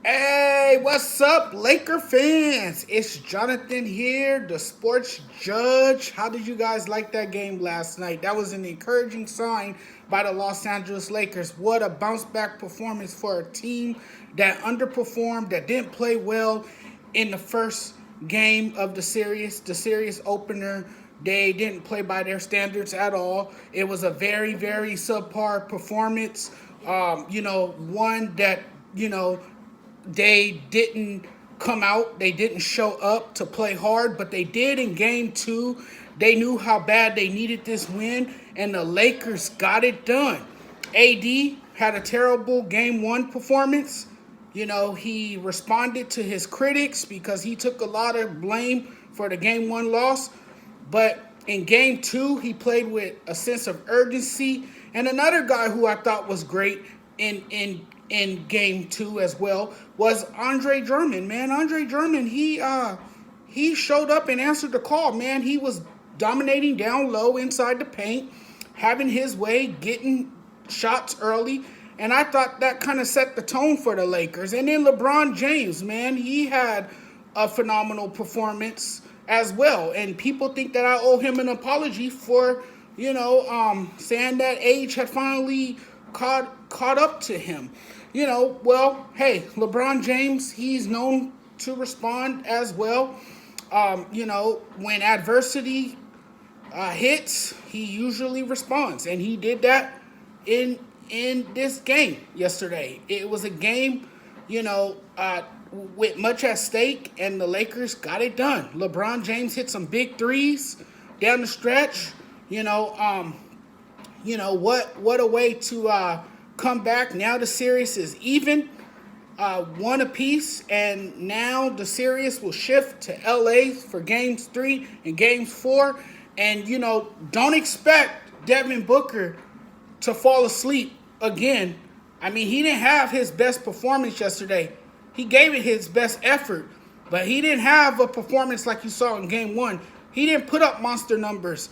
Hey, what's up, Laker fans? It's Jonathan here, the sports judge. How did you guys like that game last night? That was an encouraging sign by the Los Angeles Lakers. What a bounce back performance for a team that underperformed, that didn't play well in the first game of the series opener. They didn't play by their standards at all. It was a very, very subpar performance. One that, you know, they didn't come out, they didn't show up to play hard, but they did in game two. They knew how bad they needed this win, and the Lakers got it done. AD had a terrible game one performance. He responded to his critics because he took a lot of blame for the game one loss. But in game two, he played with a sense of urgency. And another guy who I thought was great in game two as well was Andre Drummond. Man, Andre Drummond, he showed up and answered the call. Man, he was dominating down low inside the paint, having his way, getting shots early. And I thought that kind of set the tone for the Lakers. And then LeBron James, man, he had a phenomenal performance as well. And people think that I owe him an apology for, saying that age had finally caught up to him. Well, hey, LeBron James, he's known to respond as well. When adversity hits, he usually responds, and he did that in this game yesterday. It was a game, with much at stake, and the Lakers got it done. LeBron James hit some big threes down the stretch. What a way to come back. Now the series is even, one apiece, and now the series will shift to LA for games 3 and games 4. And don't expect Devin Booker to fall asleep again. I mean, he didn't have his best performance yesterday. He gave it his best effort, but he didn't have a performance like you saw in game 1. He didn't put up monster numbers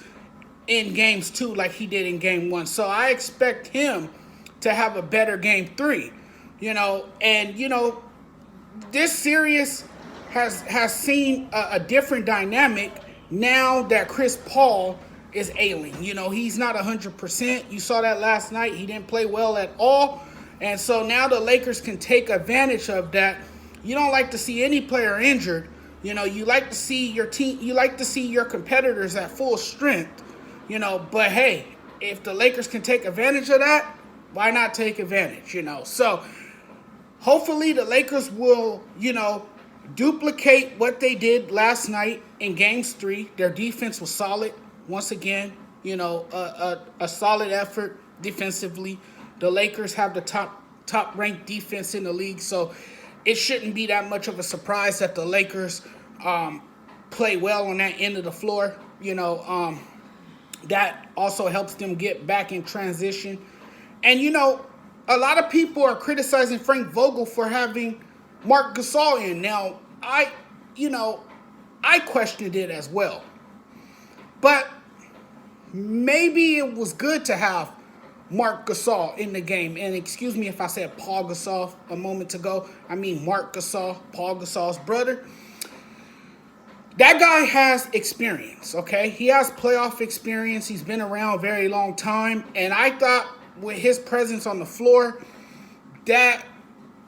in games 2 like he did in game 1. So I expect him to have a better game 3. This series has seen a different dynamic now that Chris Paul is ailing. He's not 100%. You saw that last night. He didn't play well at all. And so now the Lakers can take advantage of that. You don't like to see any player injured. You like to see your team, you like to see your competitors at full strength. But hey, if the Lakers can take advantage of that, why not take advantage? So hopefully the Lakers will, duplicate what they did last night in games 3. Their defense was solid. Once again, a solid effort defensively. The Lakers have the top ranked defense in the league, so it shouldn't be that much of a surprise that the Lakers play well on that end of the floor. That also helps them get back in transition. And a lot of people are criticizing Frank Vogel for having Marc Gasol in. Now, I questioned it as well. But maybe it was good to have Marc Gasol in the game. And excuse me if I said Paul Gasol a moment ago. I mean Marc Gasol, Paul Gasol's brother. That guy has experience, okay? He has playoff experience. He's been around a very long time. And I thought with his presence on the floor, that,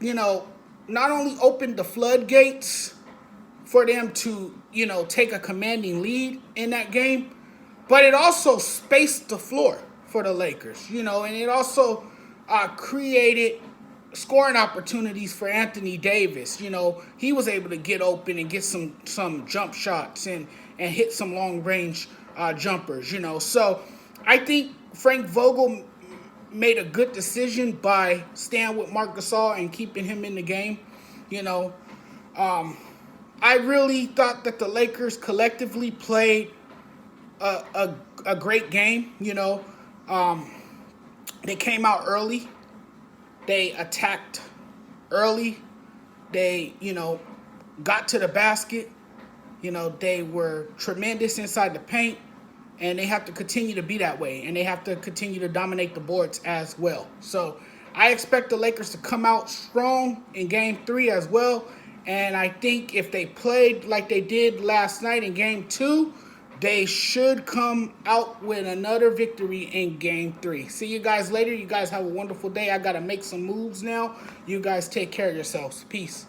not only opened the floodgates for them to, take a commanding lead in that game, but it also spaced the floor for the Lakers, and it also created scoring opportunities for Anthony Davis. He was able to get open and get some jump shots and hit some long-range jumpers, So I think Frank Vogel made a good decision by staying with Marc Gasol and keeping him in the game. I really thought that the Lakers collectively played a great game. They came out early. They attacked early. They, got to the basket. They were tremendous inside the paint. And they have to continue to be that way. And they have to continue to dominate the boards as well. So I expect the Lakers to come out strong in Game 3 as well. And I think if they played like they did last night in Game 2, they should come out with another victory in Game 3. See you guys later. You guys have a wonderful day. I got to make some moves now. You guys take care of yourselves. Peace.